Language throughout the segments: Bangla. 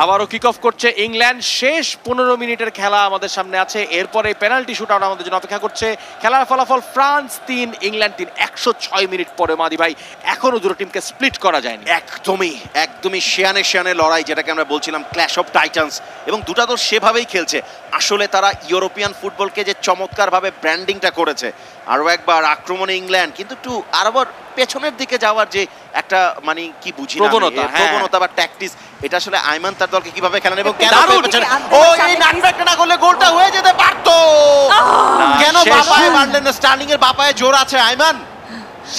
আবারও কিক অফ করছে ইংল্যান্ড। শেষ 15 মিনিটের খেলা আমাদের সামনে আছে, এরপরে পেনাল্টি শুটআউট আমাদের জন্য অপেক্ষা করছে। খেলার ফলাফল ফ্রান্স 3 ইংল্যান্ড 3। 106 মিনিট পরে মাদি ভাই এখনো দুটো টিমকে স্প্লিট করা যায়নি। একদমই শিয়ানে লড়াই, যেটাকে আমরা বলছিলাম ক্ল্যাশ অফ টাইটান্স, এবং দুটা দল সেভাবেই খেলছে। আসলে তারা ইউরোপিয়ান ফুটবলকে যে চমৎকারভাবে ব্র্যান্ডিংটা করেছে, আরো একবার আক্রমণে ইংল্যান্ড, কিন্তু একটু আরবার পেছনের দিকে যাওয়ার যে একটা মানে কি বুঝি না প্রবণতা বা ট্যাকটিক্স, এটা আসলে আইমান তার দলকে কিভাবে খেলেন এবং কেন এই নাটব্যাকটা না করলে গোলটা হয়ে যেতে পারতো। কেন বাপায় মারলেন না? স্টার্লিং এর বাপায় জোর আছে আইমান।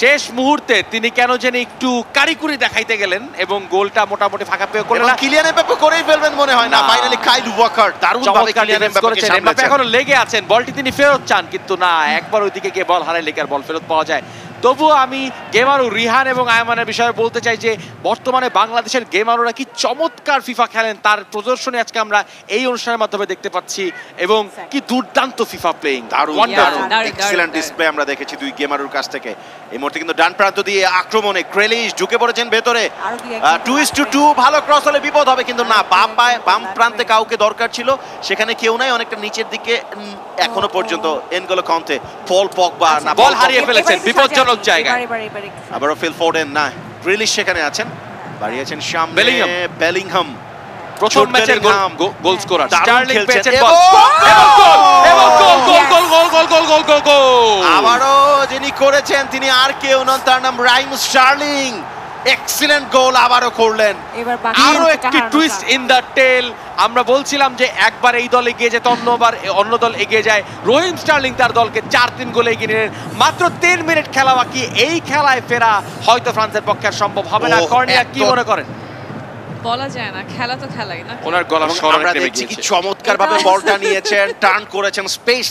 শেষ মুহূর্তে তিনি কেন জানি একটু কারিকুরি দেখাইতে গেলেন এবং গোলটা মোটামুটি ফাঁকা পেয়ে করলেন। কিলিয়ান এমবাপ্পে করেই ফেলবেন মনে হয় না। ফাইনালি কাইল ওয়াকার দারুণভাবে কিলিয়ান এমবাপ্পেকে সামলাচ্ছেন। এমবাপ্পে এখনো লেগে আছেন, বলটি তিনি ফেরত চান, কিন্তু না, একবার ওইদিকে গিয়ে বল হারাই লেগে আর বল ফেরত পাওয়া যায়। তবুও আমি গেমারু, রিহান এবং আয়মানের বিষয়ে বলতে চাই যে বর্তমানে বাংলাদেশের গেমারুরা কি চমৎকার ফিফা খেলেন, তার প্রদর্শনী আজকে আমরা এই অনুষ্ঠানের মাধ্যমে দেখতে পাচ্ছি এবং কি দুর্দান্ত ফিফা প্লেইং। দারুণ এক্সিলেন্ট ডিসপ্লে আমরা দেখেছি দুই গেমারুর কাছ থেকে। এই মুহূর্তে কিন্তু ডান প্রান্ত দিয়ে আক্রমণে গ্রেলিশ ঢুকে পড়েছেন ভেতরে। 2-2 ভালো ক্রস হলে বিপদ হবে, কিন্তু না, বাম প্রান্তে কাউকে দরকার ছিল, সেখানে কেউ নাই। অনেকটা নিচের দিকে এখনো পর্যন্ত এনগোলো কান্তে, পল পগবা না, বল হারিয়ে ফেলেছেন বিপজ্জনক জায়গায়। আবারও ফিল ফোর্ডেন না, গ্রিলিশ সেখানে আছেন, বাড়িয়েছেন সামনে বেলিংহাম, প্রথম ম্যাচের গোল স্কোরার স্টার্লিং পেয়েছেন বল এবং গোল। আবারও যিনি করেছেন তিনি আর কেউ নন, তার নাম রাহিম স্টার্লিং। এক্সিলেন্ট গোল আবারও করলেন। আরো একটি টুইস্ট ইন দ্য টেল। আমরা বলছিলাম যে একবার এই দল এগিয়ে যেত, অন্যবার অন্য দল এগিয়ে যায়। রহিম স্টার্লিং তার দলকে 4-3 গোলে এগিয়ে নিলেন। মাত্র 3 মিনিট খেলা বাকি, এই খেলায় ফেরা হয়তো ফ্রান্সের পক্ষে সম্ভব হবে না। কর্নিয়া কি মনে করেন? বলা যায় না, খেলা তো খেলাই না। ওনার গলা আমরা দেখছি কি চমৎকারভাবে বলটা নিয়েছেন, টার্ন করেছেন, স্পেস